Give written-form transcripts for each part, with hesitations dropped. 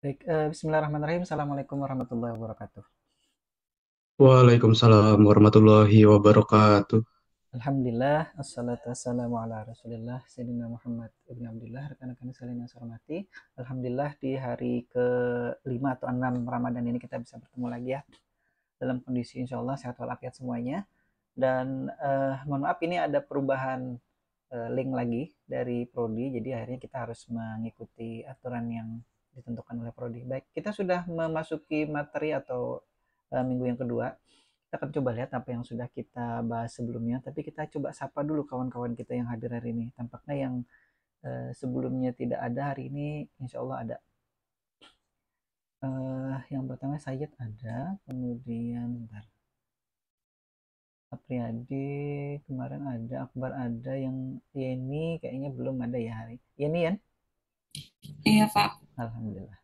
Baik, bismillahirrahmanirrahim. Assalamualaikum warahmatullahi wabarakatuh. Waalaikumsalam warahmatullahi wabarakatuh. Alhamdulillah, assalatu wassalamu ala rasulillah, Sayyidina Muhammad ibn Abdullah, rekan-rekan sekalian yang saya hormati. Alhamdulillah di hari ke-5 atau 6 Ramadan ini kita bisa bertemu lagi ya, dalam kondisi insya Allah sehat walafiat semuanya. Dan mohon maaf ini ada perubahan link lagi dari Prodi, jadi akhirnya kita harus mengikuti aturan yang ditentukan oleh Prodi. Baik, kita sudah memasuki materi atau minggu yang kedua. Kita akan coba lihat apa yang sudah kita bahas sebelumnya, tapi kita coba sapa dulu kawan-kawan kita yang hadir hari ini. Tampaknya yang sebelumnya tidak ada hari ini, insya Allah ada. Yang pertama Sayyid ada, kemudian bentar, Apriyadi kemarin ada, Akbar ada, yang Yeni kayaknya belum ada ya hari. Yeni ya? Iya, Pak. Alhamdulillah.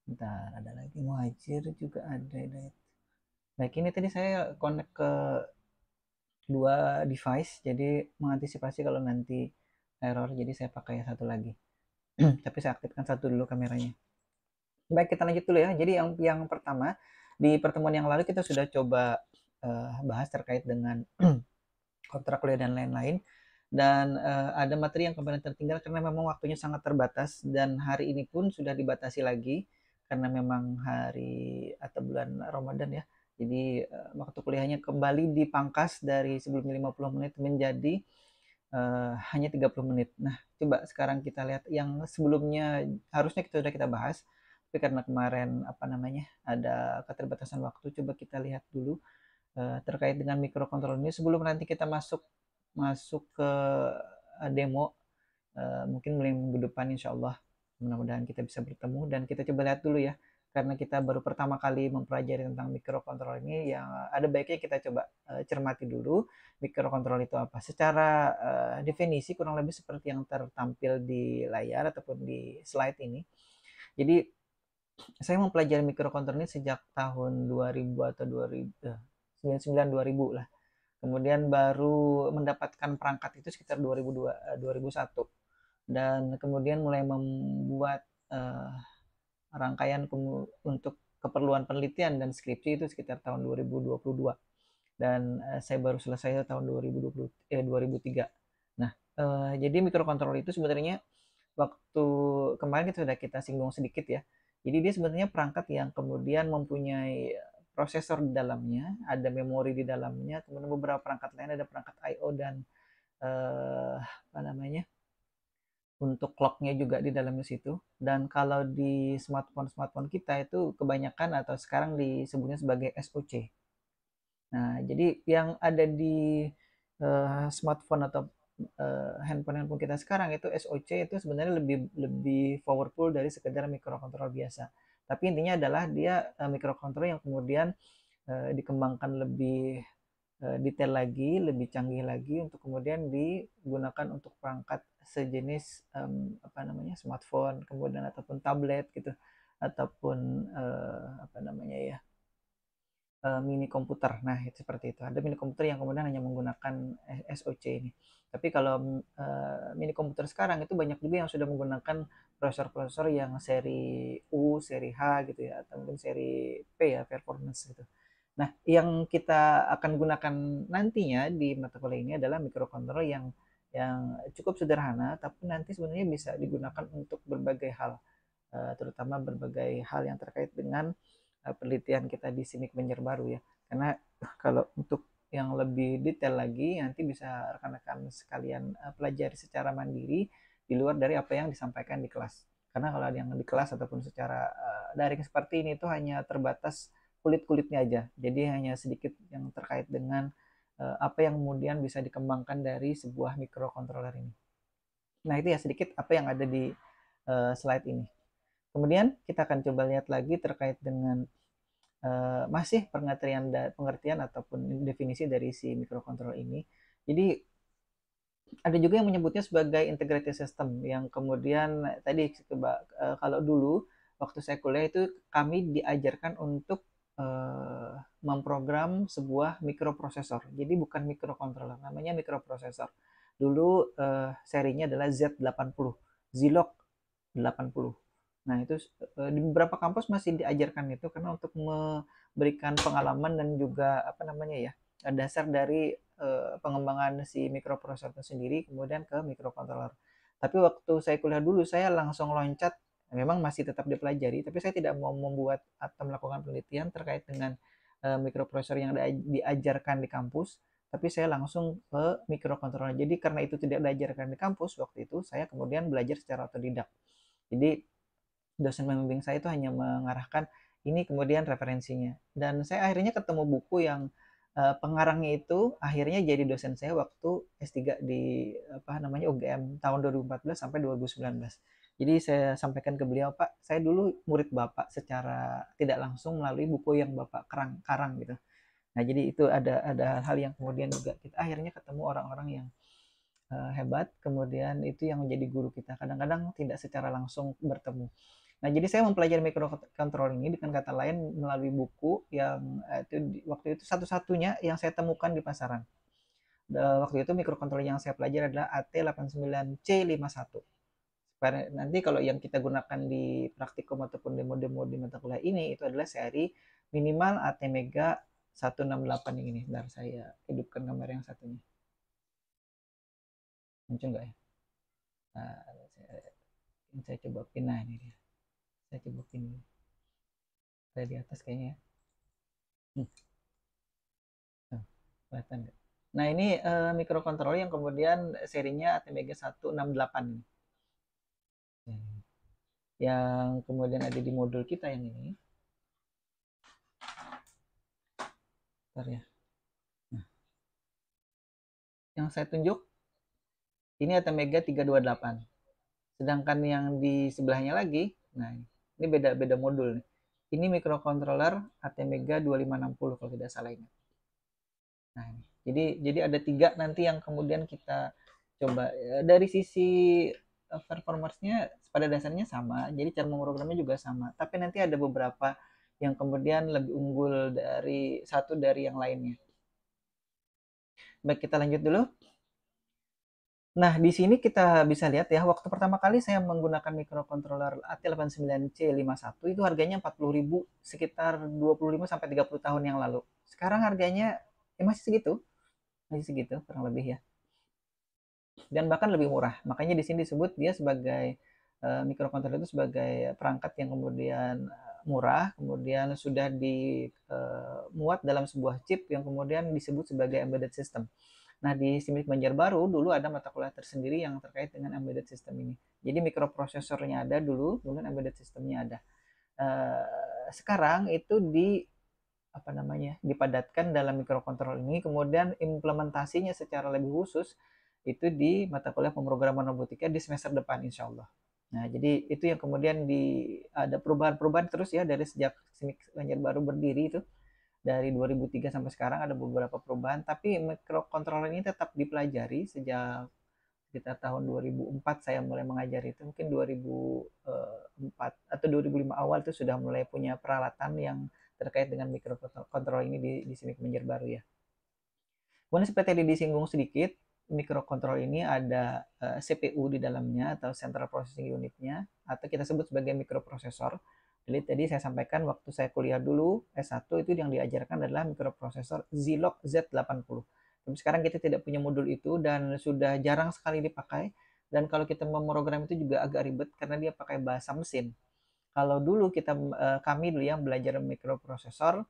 Bentar, ada lagi Muhajir juga ada. Baik, ini tadi saya connect ke dua device, jadi mengantisipasi kalau nanti error, jadi saya pakai satu lagi. Tapi saya aktifkan satu dulu kameranya. Baik, kita lanjut dulu ya. Jadi yang pertama, di pertemuan yang lalu kita sudah coba bahas terkait dengan kontrak kuliah dan lain-lain. Dan ada materi yang kemarin tertinggal karena memang waktunya sangat terbatas dan hari ini pun sudah dibatasi lagi karena memang hari atau bulan Ramadan ya. Jadi waktu kuliahnya kembali dipangkas dari sebelumnya 50 menit menjadi hanya 30 menit. Nah, coba sekarang kita lihat yang sebelumnya harusnya sudah kita bahas, tapi karena kemarin apa namanya ada keterbatasan waktu, coba kita lihat dulu terkait dengan microcontroller ini sebelum nanti kita masuk masuk ke demo, mungkin mulai minggu depan insya Allah mudah-mudahan kita bisa bertemu dan kita coba lihat dulu ya, karena kita baru pertama kali mempelajari tentang microcontroller ini, yang ada baiknya kita coba cermati dulu microcontroller itu apa secara definisi, kurang lebih seperti yang tertampil di layar ataupun di slide ini. Jadi saya mempelajari microcontroller ini sejak tahun 2000 atau 2000 99 2000 lah. Kemudian baru mendapatkan perangkat itu sekitar 2002 2001, dan kemudian mulai membuat uh, rangkaian untuk keperluan penelitian dan skripsi itu sekitar tahun 2022, dan saya baru selesai tahun 2003. Nah, jadi microcontroller itu sebenarnya waktu kemarin kita sudah kita singgung sedikit ya. Jadi dia sebenarnya perangkat yang kemudian mempunyai prosesor di dalamnya, ada memori di dalamnya, kemudian beberapa perangkat lain ada perangkat I/O dan apa namanya untuk clocknya juga di dalamnya situ. Dan kalau di smartphone kita itu kebanyakan atau sekarang disebutnya sebagai SoC. Nah, jadi yang ada di smartphone atau handphone-handphone kita sekarang itu SoC itu sebenarnya lebih lebih powerful dari sekedar microcontroller biasa. Tapi intinya adalah dia microcontroller yang kemudian dikembangkan lebih detail lagi, lebih canggih lagi untuk kemudian digunakan untuk perangkat sejenis apa namanya smartphone, kemudian ataupun tablet gitu, ataupun apa namanya ya mini komputer. Nah, itu seperti itu. Ada mini komputer yang kemudian hanya menggunakan SoC ini. Tapi kalau mini komputer sekarang itu banyak juga yang sudah menggunakan prosesor-prosesor yang seri U, seri H gitu ya, atau mungkin seri P ya, performance gitu. Nah, yang kita akan gunakan nantinya di mata kuliah ini adalah microcontroller yang cukup sederhana, tapi nanti sebenarnya bisa digunakan untuk berbagai hal, terutama berbagai hal yang terkait dengan penelitian kita di SIMIK Banjarbaru ya. Karena kalau untuk yang lebih detail lagi nanti bisa rekan-rekan sekalian pelajari secara mandiri di luar dari apa yang disampaikan di kelas. Karena kalau ada yang di kelas ataupun secara daring seperti ini itu hanya terbatas kulit-kulitnya aja. Jadi hanya sedikit yang terkait dengan apa yang kemudian bisa dikembangkan dari sebuah microcontroller ini. Nah, itu ya sedikit apa yang ada di slide ini. Kemudian kita akan coba lihat lagi terkait dengan masih pengertian ataupun definisi dari si microcontroller ini. Jadi ada juga yang menyebutnya sebagai integrated system, yang kemudian tadi coba kalau dulu waktu saya kuliah itu kami diajarkan untuk memprogram sebuah mikroprosesor. Jadi bukan microcontroller, namanya mikroprosesor. Dulu serinya adalah Z80, Zilog 80. Nah, itu di beberapa kampus masih diajarkan itu karena untuk memberikan pengalaman dan juga apa namanya ya, dasar dari pengembangan si mikroprosesor itu sendiri kemudian ke mikrokontroler. Tapi waktu saya kuliah dulu saya langsung loncat, memang masih tetap dipelajari, tapi saya tidak mau membuat atau melakukan penelitian terkait dengan mikroprosesor yang diajarkan di kampus, tapi saya langsung ke mikrokontroler. Jadi karena itu tidak diajarkan di kampus waktu itu, saya kemudian belajar secara otodidak. Jadi dosen pembimbing saya itu hanya mengarahkan ini kemudian referensinya. Dan saya akhirnya ketemu buku yang pengarangnya itu akhirnya jadi dosen saya waktu S3 di apa namanya UGM tahun 2014 sampai 2019. Jadi saya sampaikan ke beliau, Pak, saya dulu murid Bapak secara tidak langsung melalui buku yang Bapak karang gitu. Nah, jadi itu ada hal yang kemudian juga kita akhirnya ketemu orang-orang yang hebat, kemudian itu yang menjadi guru kita. Kadang-kadang tidak secara langsung bertemu. Nah, jadi saya mempelajari microcontrolling ini dengan kata lain melalui buku yang itu waktu itu satu-satunya yang saya temukan di pasaran. Waktu itu microcontrolling yang saya pelajari adalah AT89C51. Nanti kalau yang kita gunakan di praktikum ataupun demo-demo di mata kuliah ini itu adalah seri minimal ATmega 168 ini. Bentar saya hidupkan gambar yang satunya. Muncul nggak ya? Nah, saya coba pin. Nah, ini dia. Saya coba pin. Ada di atas kayaknya ya. Nah, kelihatan nggak? Nah, ini microcontroller yang kemudian serinya ATmega 168 ini. Yang kemudian ada di modul kita yang ini. Bentar ya. Nah, yang saya tunjuk ini ATmega 328. Sedangkan yang di sebelahnya lagi, nah ini beda modul nih. Ini microcontroller ATmega 2560 kalau tidak salah ini. Nah, jadi ada 3 nanti yang kemudian kita coba dari sisi performance-nya pada dasarnya sama, jadi cara memprogramnya juga sama. Tapi nanti ada beberapa yang kemudian lebih unggul dari satu dari yang lainnya. Baik, kita lanjut dulu. Nah, di sini kita bisa lihat ya, waktu pertama kali saya menggunakan microcontroller AT89C51 itu harganya 40.000 sekitar 25 sampai 30 tahun yang lalu. Sekarang harganya masih segitu kurang lebih ya. Dan bahkan lebih murah. Makanya di sini disebut dia sebagai microcontroller itu sebagai perangkat yang kemudian murah, kemudian sudah dimuat dalam sebuah chip yang kemudian disebut sebagai embedded system. Nah, di SIMIK Banjarbaru dulu ada mata kuliah tersendiri yang terkait dengan embedded system ini. Jadi mikroprosesornya ada dulu, kemudian embedded systemnya ada. Sekarang itu dipadatkan dalam mikrokontroller ini, kemudian implementasinya secara lebih khusus itu di mata kuliah pemrograman robotika di semester depan insya Allah. Nah, jadi itu yang kemudian ada perubahan-perubahan terus ya dari sejak SIMIK Banjarbaru berdiri itu. Dari 2003 sampai sekarang ada beberapa perubahan, tapi microcontroller ini tetap dipelajari sejak sekitar tahun 2004 saya mulai mengajar itu. Mungkin 2004 atau 2005 awal itu sudah mulai punya peralatan yang terkait dengan microcontroller ini di SIMIK Banjarbaru ya. Kemudian seperti tadi disinggung sedikit, microcontroller ini ada CPU di dalamnya atau Central Processing Unit-nya atau kita sebut sebagai mikroprosesor. Jadi tadi saya sampaikan waktu saya kuliah dulu S1 itu yang diajarkan adalah mikroprosesor Zilog Z80. Tapi sekarang kita tidak punya modul itu dan sudah jarang sekali dipakai. Dan kalau kita memprogram itu juga agak ribet karena dia pakai bahasa mesin. Kalau dulu kami dulu yang belajar mikroprosesor,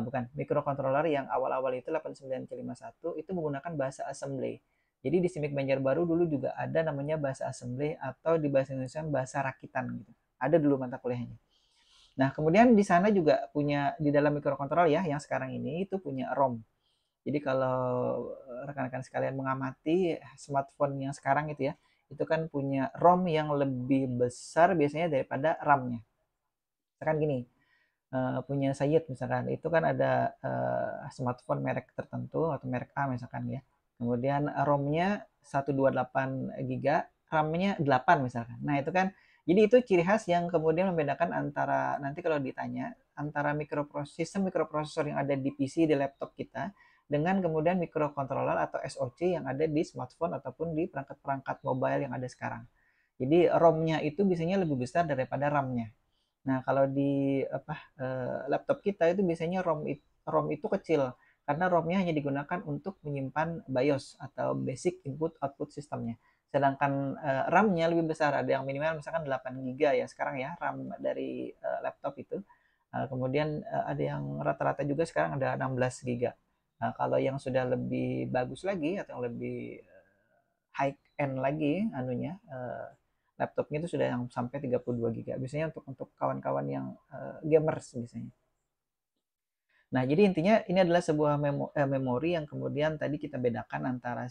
bukan mikrocontroller yang awal-awal itu 89C51 itu menggunakan bahasa assembly. Jadi di SIMIK Banjarbaru dulu juga ada namanya bahasa assembly atau di bahasa Indonesia bahasa rakitan gitu. Ada dulu mata kuliahnya. Nah, kemudian di sana juga punya di dalam mikrokontroller ya yang sekarang ini itu punya ROM. Jadi kalau rekan-rekan sekalian mengamati smartphone yang sekarang itu ya, itu kan punya ROM yang lebih besar biasanya daripada RAM-nya. Misalkan gini, punya Sayed misalkan, itu kan ada smartphone merek tertentu atau merek A misalkan ya. Kemudian ROM-nya 128 GB, RAM-nya 8 misalkan. Nah, itu kan jadi itu ciri khas yang kemudian membedakan antara nanti kalau ditanya antara sistem mikroprosesor yang ada di PC di laptop kita dengan kemudian mikrocontroller atau SoC yang ada di smartphone ataupun di perangkat-perangkat mobile yang ada sekarang. Jadi ROM-nya itu biasanya lebih besar daripada RAM-nya. Nah, kalau di laptop kita itu biasanya ROM itu kecil karena ROM-nya hanya digunakan untuk menyimpan BIOS atau Basic Input Output Systemnya. Sedangkan RAM-nya lebih besar, ada yang minimal misalkan 8 GB ya sekarang ya RAM dari laptop itu. Kemudian ada yang rata-rata juga sekarang ada 16 GB. Nah, kalau yang sudah lebih bagus lagi atau yang lebih high end lagi anunya laptopnya itu sudah yang sampai 32 GB. Biasanya untuk kawan-kawan yang gamers biasanya. Nah, jadi intinya ini adalah sebuah memori yang kemudian tadi kita bedakan antara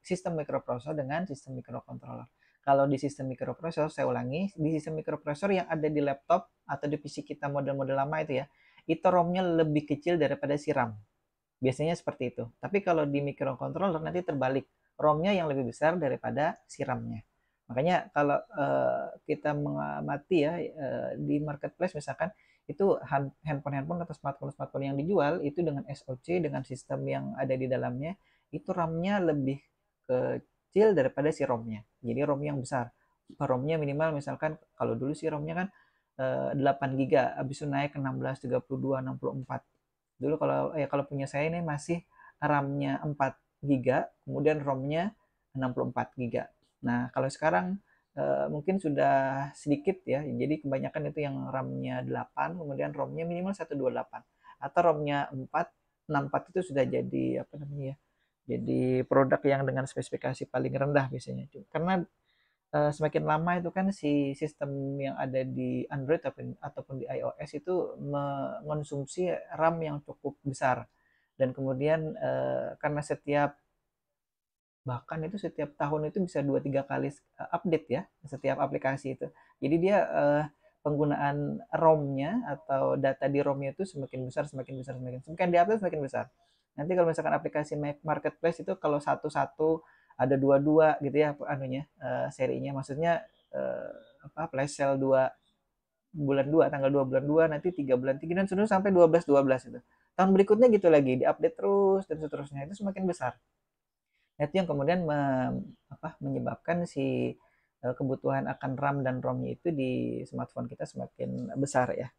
sistem mikroprosesor dengan sistem mikrokontroller. Kalau di sistem mikroprosesor, saya ulangi, di sistem mikroprosesor yang ada di laptop atau di PC kita model-model lama itu ya, itu ROM-nya lebih kecil daripada si RAM. Biasanya seperti itu. Tapi kalau di microcontroller nanti terbalik, ROM-nya yang lebih besar daripada si RAM-nya. Makanya kalau kita mengamati ya di marketplace misalkan itu handphone-handphone atau smartphone-smartphone yang dijual itu dengan SoC dengan sistem yang ada di dalamnya itu RAM-nya lebih kecil daripada si ROM-nya. Jadi ROM yang besar. ROM-nya minimal misalkan kalau dulu si ROM-nya kan 8 GB, habis itu naik ke 16, 32, 64. Dulu kalau punya saya ini masih RAM-nya 4 GB, kemudian ROM-nya 64 GB. Nah, kalau sekarang mungkin sudah sedikit ya. Jadi kebanyakan itu yang RAM-nya 8, kemudian ROM-nya minimal 128. Atau ROM-nya 4, 64 itu sudah jadi apa namanya ya? Jadi produk yang dengan spesifikasi paling rendah biasanya. Karena semakin lama itu kan si sistem yang ada di Android ataupun di iOS itu mengonsumsi RAM yang cukup besar dan kemudian karena bahkan itu setiap tahun itu bisa 2-3 kali update ya setiap aplikasi itu. Jadi dia penggunaan ROM-nya atau data di ROM-nya itu semakin besar, semakin diupdate semakin besar. Nanti kalau misalkan aplikasi marketplace itu kalau satu-satu ada dua-dua gitu ya anunya serinya, maksudnya flash sale 2 bulan 2 tanggal 2 bulan 2 nanti 3 bulan 3 dan seterusnya sampai 12 itu. Tahun berikutnya gitu lagi diupdate terus dan seterusnya itu semakin besar. Itu yang kemudian menyebabkan si kebutuhan akan RAM dan ROM-nya itu di smartphone kita semakin besar ya.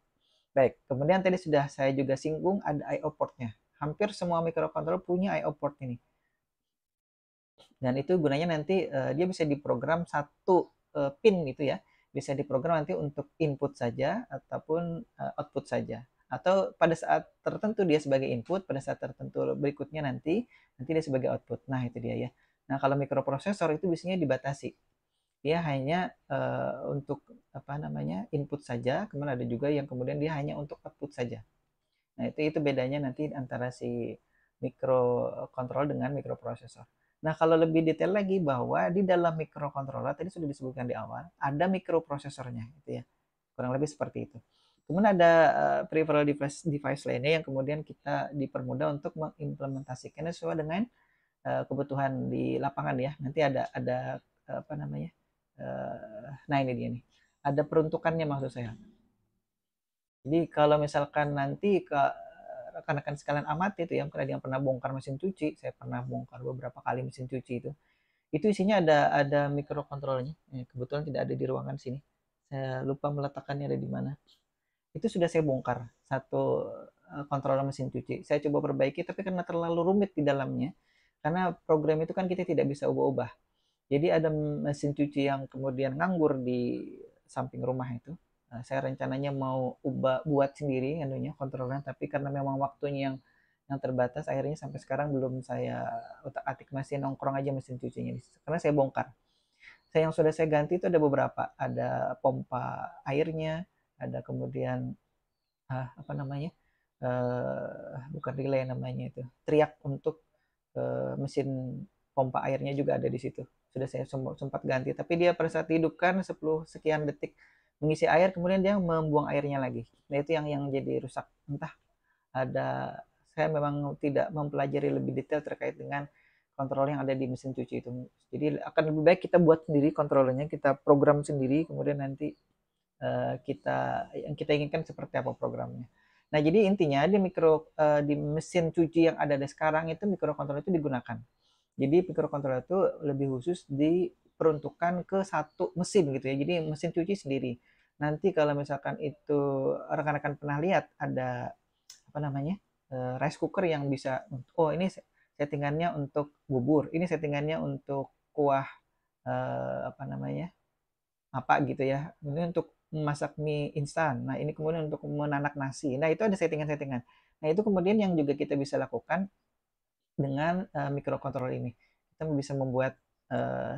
Baik, kemudian tadi sudah saya juga singgung ada I/O port-nya. Hampir semua microcontroller punya I/O port ini. Dan itu gunanya nanti dia bisa diprogram satu pin gitu ya. Bisa diprogram nanti untuk input saja ataupun output saja. Atau pada saat tertentu dia sebagai input, pada saat tertentu berikutnya nanti dia sebagai output. Nah, itu dia ya. Nah, kalau mikroprosesor itu biasanya dibatasi. Dia hanya untuk apa namanya? Input saja, kemudian ada juga yang kemudian dia hanya untuk output saja. Nah, itu bedanya nanti antara si mikrokontroller dengan mikroprosesor. Nah, kalau lebih detail lagi bahwa di dalam mikrokontroller tadi sudah disebutkan di awal, ada mikroprosesornya gitu ya. Kurang lebih seperti itu. Kemudian ada peripheral device lainnya yang kemudian kita dipermudah untuk mengimplementasikannya sesuai dengan kebutuhan di lapangan ya. Nanti ada apa namanya? Nah, ini dia nih. Ada peruntukannya maksud saya. Jadi kalau misalkan nanti ke rekan-rekan sekalian amati itu ya, mungkin ada yang pernah bongkar mesin cuci, saya pernah bongkar beberapa kali mesin cuci itu isinya ada mikrokontrolnya. Kebetulan tidak ada di ruangan sini. Saya lupa meletakkannya ada di mana. Itu sudah saya bongkar satu kontrol mesin cuci. Saya coba perbaiki, tapi karena terlalu rumit di dalamnya, karena program itu kan kita tidak bisa ubah-ubah. Jadi ada mesin cuci yang kemudian nganggur di samping rumah itu. Saya rencananya mau buat sendiri anunya kontrolnya, tapi karena memang waktunya yang terbatas, akhirnya sampai sekarang belum saya utak-atik, masih nongkrong aja mesin cucinya. Karena saya bongkar. Yang sudah saya ganti itu ada beberapa, ada pompa airnya, ada kemudian apa namanya? Bukan relay namanya itu. Teriak untuk mesin pompa airnya juga ada di situ. Sudah saya sempat ganti, tapi dia pada saat dihidupkan 10 sekian detik mengisi air, kemudian dia membuang airnya lagi. Nah, itu yang jadi rusak. Entah ada, saya memang tidak mempelajari lebih detail terkait dengan kontrol yang ada di mesin cuci itu. Jadi akan lebih baik kita buat sendiri kontrolernya, kita program sendiri, kemudian nanti yang kita inginkan seperti apa programnya. Nah, jadi intinya di mesin cuci yang ada sekarang itu mikrokontroler itu digunakan. Jadi mikrokontroler itu lebih khusus diperuntukkan ke satu mesin gitu ya. Jadi mesin cuci sendiri. Nanti kalau misalkan itu rekan-rekan pernah lihat ada apa namanya rice cooker yang bisa, oh ini settingannya untuk bubur, ini settingannya untuk kuah apa namanya apa gitu ya, ini untuk memasak mie instan, nah ini kemudian untuk menanak nasi, nah itu ada settingan-settingan. Nah itu kemudian yang juga kita bisa lakukan dengan microcontroller ini. Kita bisa membuat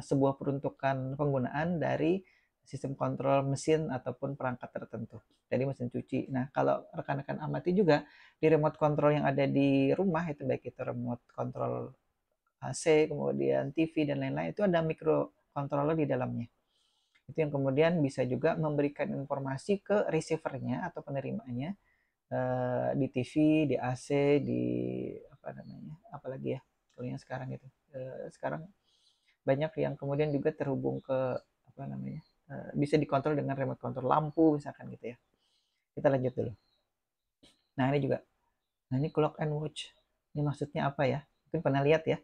sebuah peruntukan penggunaan dari sistem kontrol mesin ataupun perangkat tertentu dari mesin cuci. Nah, kalau rekan-rekan amati juga di remote control yang ada di rumah itu, baik itu remote control AC, kemudian TV dan lain-lain, itu ada microcontroller di dalamnya. Itu yang kemudian bisa juga memberikan informasi ke receivernya atau penerimanya di TV, di AC, di apa namanya, apalagi ya kalau yang sekarang itu. Sekarang banyak yang kemudian juga terhubung ke apa namanya, bisa dikontrol dengan remote control lampu misalkan gitu ya. Kita lanjut dulu. Nah ini juga, nah ini clock and watch. Ini maksudnya apa ya? Mungkin pernah lihat ya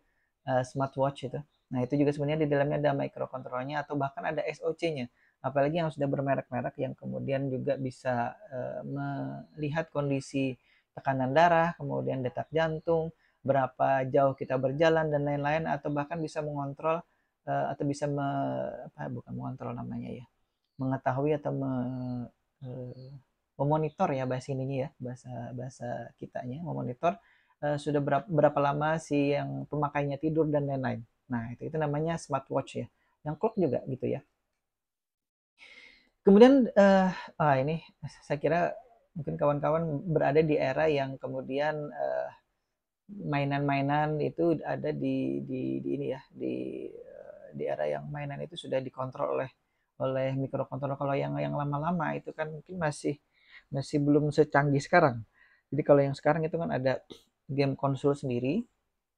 smartwatch itu. Nah itu juga sebenarnya di dalamnya ada microcontrollernya atau bahkan ada SOC-nya. Apalagi yang sudah bermerek-merek yang kemudian juga bisa melihat kondisi tekanan darah, kemudian detak jantung, berapa jauh kita berjalan dan lain-lain, atau bahkan bisa mengontrol atau bisa bukan mengontrol namanya ya, mengetahui atau memonitor ya bahasa ininya ya, bahasa bahasa kitanya, memonitor sudah berapa lama si yang pemakainya tidur dan lain-lain. Nah itu namanya smartwatch ya, yang clock juga gitu ya. Kemudian ini saya kira mungkin kawan-kawan berada di era yang kemudian mainan-mainan itu ada di ini ya, di era yang mainan itu sudah dikontrol oleh mikrokontroller. Kalau yang lama-lama itu kan mungkin masih belum secanggih sekarang. Jadi kalau yang sekarang itu kan ada game konsol sendiri,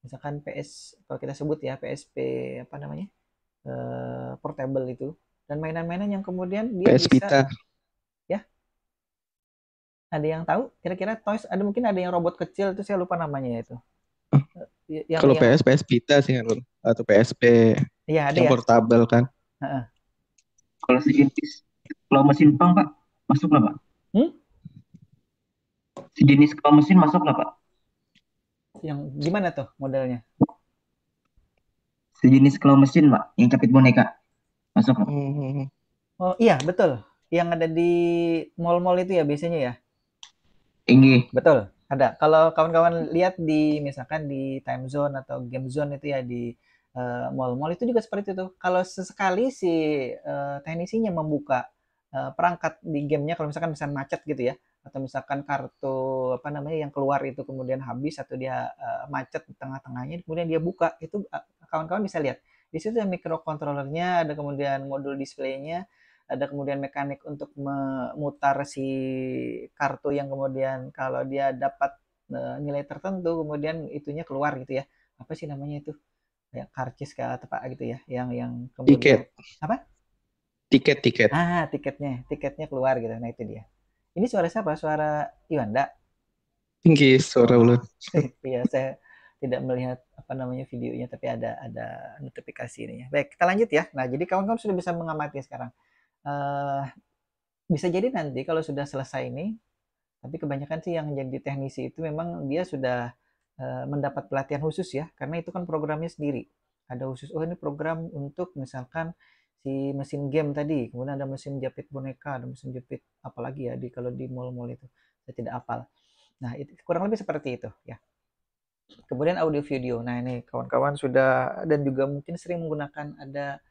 misalkan PS, kalau kita sebut ya PSP apa namanya, portable itu, dan mainan-mainan yang kemudian dia PS bisa Vita. ya, ada yang tahu kira-kira toys, ada mungkin ada yang robot kecil itu saya lupa namanya itu. yang Kalau yang PS Vita sih kan, atau PSP ya ada yang ya. portable kan. Heeh. Kalau sejenis, kalau mesin pang Pak, masuk nggak Pak? Hmm? Sejenis kalau mesin masuk nggak Pak? Yang gimana tuh modelnya? Sejenis kalau mesin Pak, yang capit boneka, masuk nggak? Oh iya betul, yang ada di mall-mall itu ya biasanya ya. Tinggi. Betul, ada. Kalau kawan-kawan lihat di misalkan di time zone atau game zone itu ya di mall-mall itu juga seperti itu. Kalau sesekali si teknisinya membuka perangkat di gamenya, kalau misalkan macet gitu ya, atau misalkan kartu apa namanya yang keluar itu kemudian habis atau dia macet di tengah-tengahnya, kemudian dia buka itu, kawan-kawan bisa lihat. Di situ ada microcontrollernya, ada kemudian modul displaynya, ada kemudian mekanik untuk memutar si kartu yang kemudian kalau dia dapat nilai tertentu kemudian itunya keluar gitu ya, apa sih namanya itu, kayak karcis kayak apa gitu ya, yang kemudian Tiket, apa, tiket. tiketnya keluar gitu. Nah itu dia. Ini suara siapa? Suara Iwanda? Tinggi suara Oh ulut. iya, saya tidak melihat apa namanya videonya, tapi ada notifikasi ini ya. Baik, kita lanjut ya. Nah jadi kawan-kawan sudah bisa mengamati sekarang. uh, Bisa jadi nanti kalau sudah selesai ini, tapi kebanyakan sih yang jadi teknisi itu memang dia sudah mendapat pelatihan khusus ya, karena itu kan programnya sendiri. Ada khusus, oh ini program untuk misalkan si mesin game tadi, kemudian ada mesin jepit boneka, ada mesin jepit apalagi ya di kalau di mall-mall itu. Saya tidak hafal. Nah, itu kurang lebih seperti itu ya. Kemudian audio video. Nah, ini kawan-kawan sudah dan juga mungkin sering menggunakan ada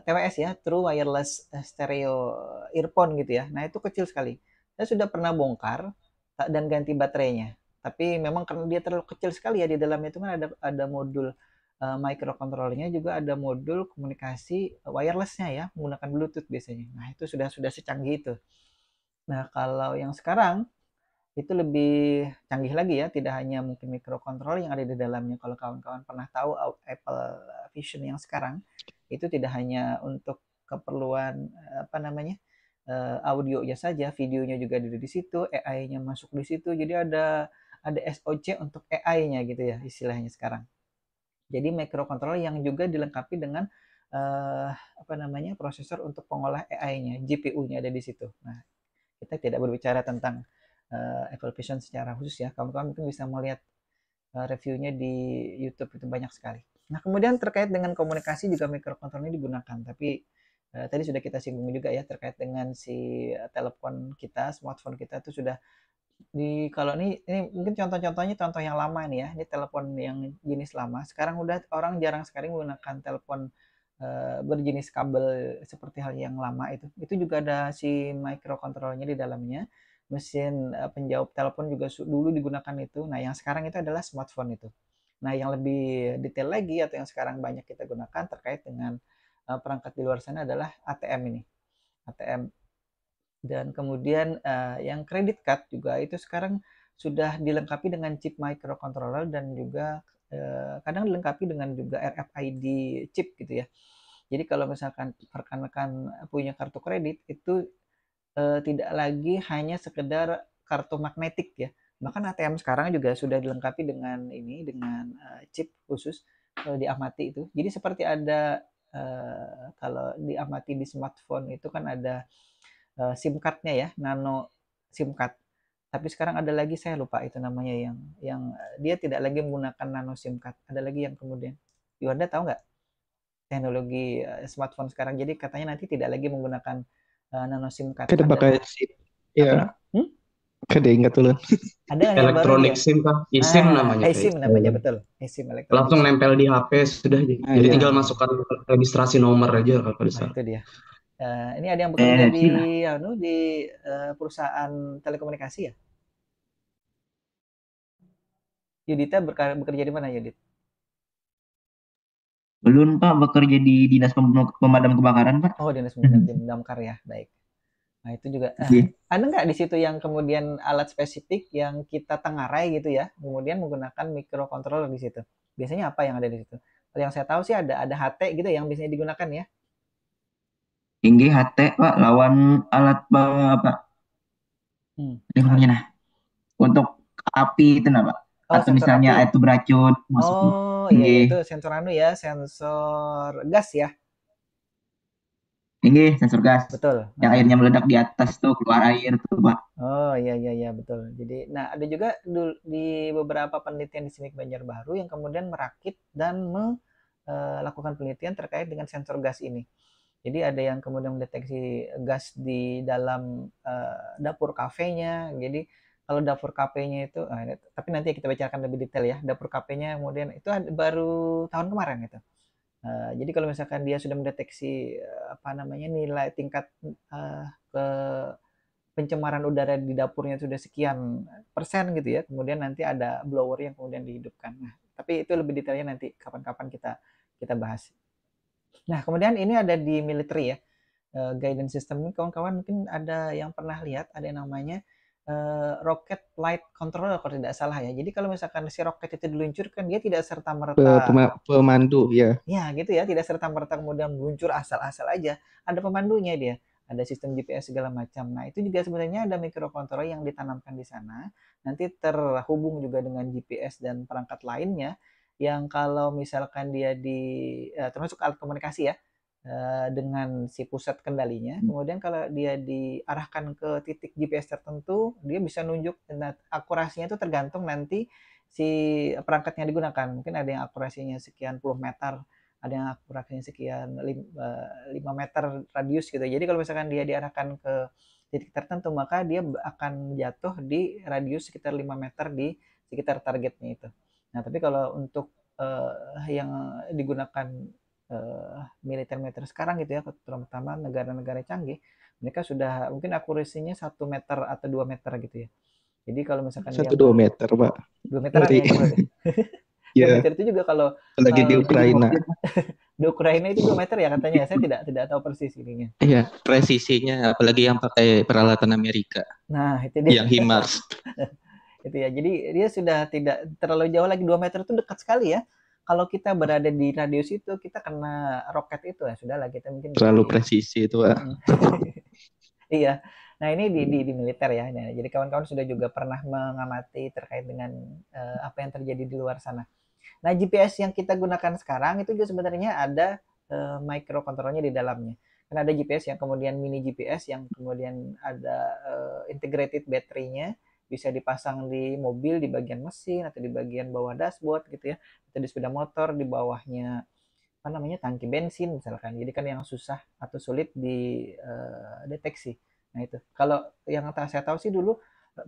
TWS ya, True Wireless Stereo Earphone gitu ya. Nah itu kecil sekali. Saya sudah pernah bongkar dan ganti baterainya. Tapi memang karena dia terlalu kecil sekali ya, di dalamnya itu kan ada modul microcontrollernya, juga ada modul komunikasi wirelessnya ya, menggunakan Bluetooth biasanya. Nah itu sudah secanggih itu. Nah kalau yang sekarang itu lebih canggih lagi ya, tidak hanya mungkin microcontroller yang ada di dalamnya. Kalau kawan-kawan pernah tahu Apple Vision yang sekarang itu tidak hanya untuk keperluan apa namanya audionya saja, videonya juga ada di situ, AI-nya masuk di situ. Jadi ada SOC untuk AI-nya gitu ya istilahnya sekarang. Jadi microcontroller yang juga dilengkapi dengan apa namanya, prosesor untuk pengolah AI-nya, GPU-nya ada di situ. Nah, kita tidak berbicara tentang Apple Vision secara khusus ya. Kamu mungkin bisa melihat reviewnya di YouTube, itu banyak sekali. Nah, kemudian terkait dengan komunikasi juga microcontroller ini digunakan, tapi tadi sudah kita singgung juga ya terkait dengan si telepon kita, smartphone kita itu sudah kalau ini mungkin contoh-contohnya contoh yang lama nih ya. Ini telepon yang jenis lama. Sekarang udah orang jarang sekali menggunakan telepon berjenis kabel seperti hal yang lama itu. Itu juga ada si microcontrollernya di dalamnya. Mesin penjawab telepon juga dulu digunakan itu. Nah, yang sekarang itu adalah smartphone itu. Nah, yang lebih detail lagi atau yang sekarang banyak kita gunakan terkait dengan perangkat di luar sana adalah ATM ini. ATM. Dan kemudian yang credit card juga itu sekarang sudah dilengkapi dengan chip microcontroller dan juga kadang dilengkapi dengan juga RFID chip gitu ya. Jadi kalau misalkan rekan-rekan punya kartu kredit itu tidak lagi hanya sekedar kartu magnetik ya. Bahkan ATM sekarang juga sudah dilengkapi dengan chip khusus diamati itu. Jadi seperti ada kalau diamati di smartphone itu kan ada SIM card-nya ya, nano SIM card. Tapi sekarang ada lagi saya lupa itu namanya yang dia tidak lagi menggunakan nano SIM card. Ada lagi yang kemudian. Yuanda tahu nggak teknologi smartphone sekarang? Jadi katanya nanti tidak lagi menggunakan nano SIM card. Kada pakai SIM. Apa Ya, namanya? kada ingat dulu. Ada yang baru Elektronik ya? SIM Pak, eSIM namanya eSIM namanya betul. eSIM elektronik. Langsung nempel di HP sudah. Jadi tinggal masukkan registrasi nomor aja kalau bisa. Itu dia. Ini ada yang bekerja di perusahaan telekomunikasi ya? Yudita bekerja di mana, Yudit? Belum Pak, bekerja di Dinas Pemadam Kebakaran Pak. Oh, Dinas Pemadam Damkar ya, baik. Nah, itu juga. Ada nggak di situ yang kemudian alat spesifik yang kita tengarai gitu ya, kemudian menggunakan microcontroller di situ? Biasanya apa yang ada di situ? Yang saya tahu sih ada HT gitu yang biasanya digunakan ya. Tinggi HT Pak, lawan alat apa? Namanya nah. Untuk api itu nah Pak. Atau misalnya api. itu beracun masuk. Oh iya, itu sensor ya, sensor gas ya. Tinggi sensor gas. Betul. Yang airnya meledak di atas tuh, keluar air tuh Pak. Oh iya betul. Jadi nah ada juga di beberapa penelitian di SIMIK Banjarbaru yang kemudian merakit dan melakukan penelitian terkait dengan sensor gas ini. Jadi ada yang kemudian mendeteksi gas di dalam dapur kafenya. Jadi kalau dapur kafenya itu, tapi nanti kita bicarakan lebih detail ya. Dapur kafenya kemudian itu baru tahun kemarin itu. Jadi kalau misalkan dia sudah mendeteksi nilai tingkat ke pencemaran udara di dapurnya sudah sekian persen gitu ya, kemudian nanti ada blower yang kemudian dihidupkan. Nah, tapi itu lebih detailnya nanti kapan-kapan kita bahas. Nah, kemudian ini ada di military ya, guidance system ini kawan-kawan mungkin ada yang pernah lihat, ada yang namanya rocket flight controller kalau tidak salah ya. Jadi kalau misalkan si roket itu diluncurkan, dia tidak serta-merta pemandu ya. Ya, gitu ya, tidak serta-merta kemudian meluncur asal-asal aja. Ada pemandunya dia, ada sistem GPS segala macam. Nah, itu juga sebenarnya ada microcontroller yang ditanamkan di sana. Nanti terhubung juga dengan GPS dan perangkat lainnya yang kalau misalkan dia termasuk alat komunikasi ya, dengan si pusat kendalinya. Kemudian kalau dia diarahkan ke titik GPS tertentu, dia bisa nunjuk. Nah, akurasinya itu tergantung nanti si perangkat yang digunakan. Mungkin ada yang akurasinya sekian puluh meter, ada yang akurasinya sekian 5 meter radius gitu. Jadi kalau misalkan dia diarahkan ke titik tertentu, maka dia akan jatuh di radius sekitar 5 meter di sekitar targetnya itu. Nah, tapi kalau untuk yang digunakan militer-militer sekarang gitu ya, terutama negara-negara canggih, mereka sudah mungkin akurasinya 1 meter atau 2 meter gitu ya. Jadi kalau misalkan 1-2 meter Pak. 2 meteran ya berarti. Ya. 2 meter itu juga kalau lagi di Ukraina. Di Ukraina itu 2 meter ya katanya. Saya tidak tahu persis ininya. Iya, presisinya apalagi yang pakai peralatan Amerika. Nah, itu dia. Yang HIMARS. Itu ya. Jadi dia sudah tidak terlalu jauh lagi, 2 meter itu dekat sekali ya. Kalau kita berada di radius itu, kita kena roket itu ya sudahlah, kita mungkin terlalu presisi itu Pak. Iya. Nah, ini di militer ya. Nah, jadi kawan-kawan sudah juga pernah mengamati terkait dengan apa yang terjadi di luar sana. Nah, GPS yang kita gunakan sekarang itu juga sebenarnya ada microcontrollernya di dalamnya. Kan ada GPS yang kemudian mini GPS yang kemudian ada integrated baterainya, bisa dipasang di mobil di bagian mesin atau di bagian bawah dashboard gitu ya, atau di sepeda motor di bawahnya apa namanya tangki bensin misalkan. Jadi kan yang susah atau sulit dideteksi. Nah itu kalau yang saya tahu sih dulu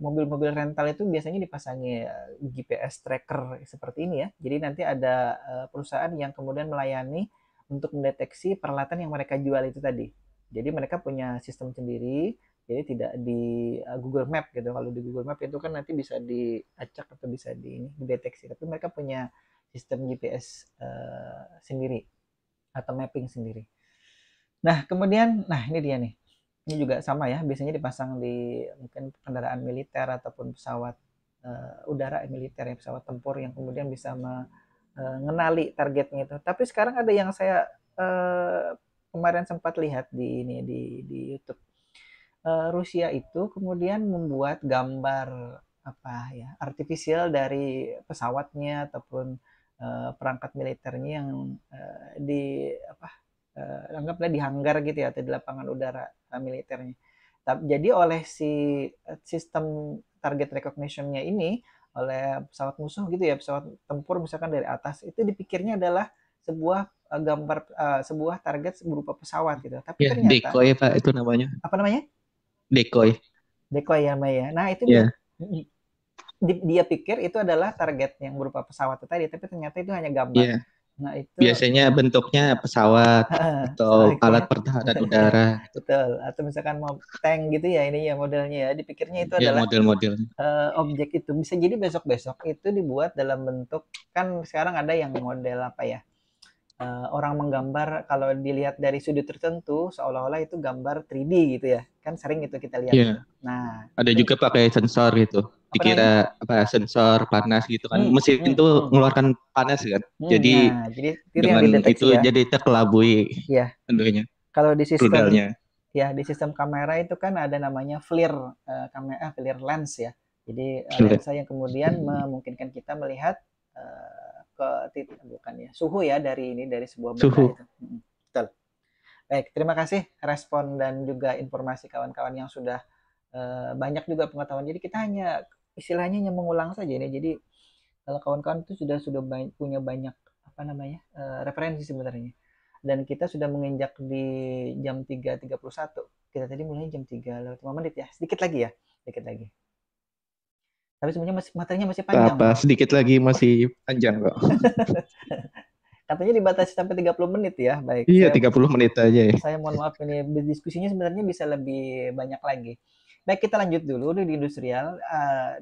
mobil-mobil rental itu biasanya dipasangi GPS tracker seperti ini ya. Jadi nanti ada perusahaan yang kemudian melayani untuk mendeteksi peralatan yang mereka jual itu tadi. Jadi mereka punya sistem sendiri, jadi tidak di Google Map gitu. Kalau di Google Map itu kan nanti bisa diacak atau bisa dideteksi. Tapi mereka punya sistem GPS sendiri atau mapping sendiri. Nah kemudian, nah ini dia nih. Ini juga sama ya, biasanya dipasang di mungkin kendaraan militer ataupun pesawat udara militer ya, pesawat tempur yang kemudian bisa mengenali targetnya itu. Tapi sekarang ada yang saya kemarin sempat lihat di ini di YouTube. Rusia itu kemudian membuat gambar apa ya artifisial dari pesawatnya ataupun perangkat militernya yang di apa anggaplah di hanggar gitu ya atau di lapangan udara militernya. Jadi oleh si sistem target recognition-nya ini oleh pesawat musuh gitu ya, pesawat tempur misalkan dari atas itu dipikirnya adalah sebuah gambar sebuah target berupa pesawat gitu. Tapi Ya, ternyata decoy Pak itu namanya. apa namanya? Decoy. Decoy ya Maya. Nah itu Ya. dia pikir itu adalah target yang berupa pesawat itu tadi, tapi ternyata itu hanya gambar. Iya. Nah itu Biasanya bentuknya pesawat atau alat pertahanan udara. Betul. Atau misalkan mau tank gitu ya ini ya modelnya ya. Dipikirnya itu Ya, adalah model-model. objek itu bisa jadi besok-besok itu dibuat dalam bentuk kan sekarang ada yang model apa ya? Orang menggambar kalau dilihat dari sudut tertentu seolah-olah itu gambar 3D gitu ya. Kan sering itu kita lihat. Iya. Nah, Ada juga pakai sensor gitu. Dikira apa sensor panas gitu kan. Mesin itu mengeluarkan panas kan. Jadi nah, jadi itu yang dengan dideteksi itu ya. jadi terkelabui Ya. tentunya. Kalau di sistem Rudalnya. ya di sistem kamera itu kan ada namanya FLIR kamera FLIR lens ya. Jadi lensa yang kemudian memungkinkan kita melihat ke bukan ya suhu ya dari sebuah benda Suhu. itu. Betul. Baik, terima kasih respon dan juga informasi kawan-kawan yang sudah banyak juga pengetahuan. Jadi kita hanya istilahnya hanya mengulang saja ini. Jadi kalau kawan-kawan itu sudah punya banyak apa namanya referensi sebenarnya. Dan kita sudah menginjak di jam 3.31. Kita tadi mulai jam 3:05 ya. Sedikit lagi ya, sedikit lagi. Tapi sebenarnya materinya masih panjang. Apa sedikit lagi masih panjang kok. Katanya dibatasi sampai 30 menit ya. Baik. Iya, 30 menit aja ya. Saya mohon maaf ini diskusinya sebenarnya bisa lebih banyak lagi. Baik, kita lanjut dulu di industrial.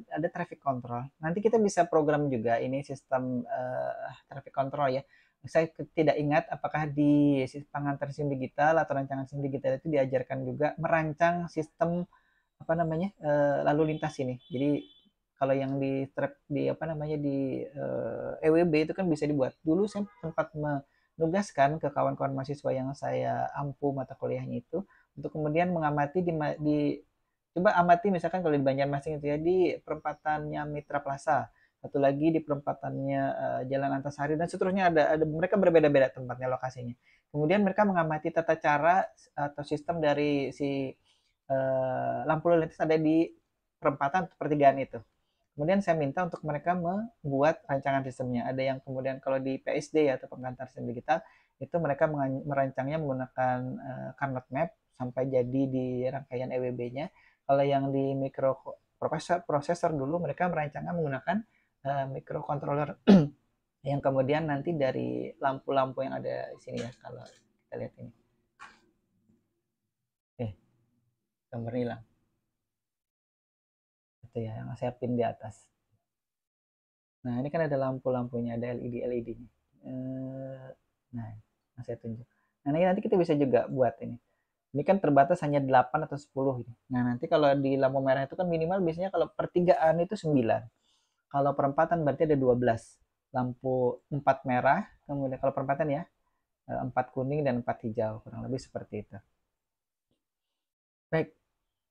Ada traffic control. Nanti kita bisa program juga ini sistem traffic control ya. Saya tidak ingat apakah di pengantar SIM digital atau rancangan SIM digital itu diajarkan juga merancang sistem apa namanya lalu lintas ini. Jadi kalau yang di apa namanya di EWB itu kan bisa dibuat. Dulu saya sempat menugaskan ke kawan-kawan mahasiswa yang saya ampu mata kuliahnya itu untuk kemudian mengamati coba amati misalkan kalau di Banjarmasin itu ya di perempatannya Mitra Plaza, satu lagi di perempatannya Jalan Antasari dan seterusnya ada mereka berbeda-beda tempatnya lokasinya. Kemudian mereka mengamati tata cara atau sistem dari si lampu lalu lintas ada di perempatan pertigaan itu. Kemudian saya minta untuk mereka membuat rancangan sistemnya. Ada yang kemudian kalau di PSD atau pengantar sistem digital itu mereka merancangnya menggunakan Carnot Map sampai jadi di rangkaian EWB-nya. Kalau yang di microprocessor dulu mereka merancangnya menggunakan microcontroller yang kemudian nanti dari lampu-lampu yang ada di sini ya kalau kita lihat ini. Gambar hilang. Itu ya yang saya pin di atas. Nah ini kan ada lampu-lampunya, ada LED-nya. Nah saya tunjuk. Nah ini nanti kita bisa juga buat ini. Ini kan terbatas hanya 8 atau 10 gitu. Nah nanti kalau di lampu merah itu kan minimal biasanya kalau pertigaan itu 9. Kalau perempatan berarti ada 12. Lampu 4 merah, kemudian kalau perempatan ya 4 kuning dan 4 hijau. Kurang lebih seperti itu. Baik.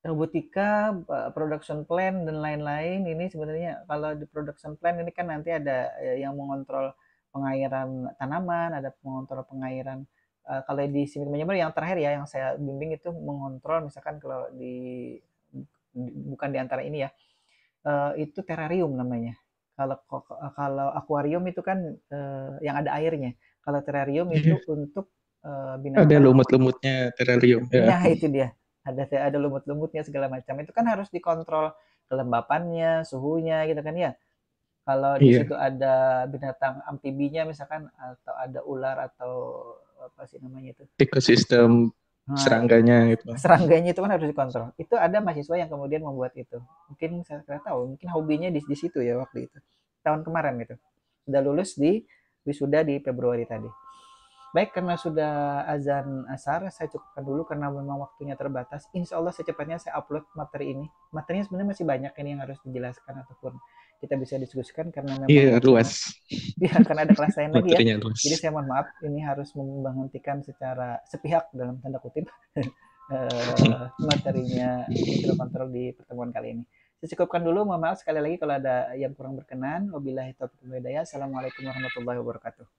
Robotika, production plan dan lain-lain ini sebenarnya kalau di production plan ini kan nanti ada yang mengontrol pengairan tanaman, ada mengontrol pengairan kalau di Simik Manajemen yang terakhir ya yang saya bimbing itu mengontrol misalkan kalau bukan di antara ini ya, itu terrarium namanya. Kalau akuarium itu kan yang ada airnya. Kalau terrarium itu untuk binatang. Ada lumut-lumutnya terrarium. Ya, itu dia. Ada lumut-lumutnya segala macam. Itu kan harus dikontrol kelembapannya, suhunya gitu kan ya. Kalau di situ ada binatang amfibinya misalkan atau ada ular atau apa sih namanya itu? Ekosistem serangganya gitu. Serangganya itu kan harus dikontrol. Itu ada mahasiswa yang kemudian membuat itu. Mungkin saya nggak tahu, mungkin hobinya di situ ya waktu itu. Tahun kemarin gitu. Sudah lulus di wisuda di Februari tadi. Baik, karena sudah azan asar, saya cukupkan dulu karena memang waktunya terbatas. Insya Allah secepatnya saya upload materi ini. Materinya sebenarnya masih banyak ini yang harus dijelaskan ataupun kita bisa diskusikan karena memang luas. Ya, karena ada kelas lain lagi ya. Luas. Jadi saya mohon maaf, ini harus menghentikan secara sepihak dalam tanda kutip materinya mikrokontrol di pertemuan kali ini. Saya cukupkan dulu, mohon maaf sekali lagi kalau ada yang kurang berkenan. Wabillahi taufiq wal hidayah. Assalamualaikum warahmatullahi wabarakatuh.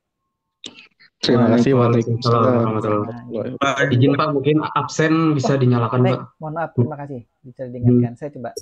Terima kasih. Waalaikumsalam warahmatullahi wabarakatuh. Pak, izin Pak, mungkin absen bisa dinyalakan Pak. Mohon maaf, terima kasih. Bisa diingatkan. Saya coba.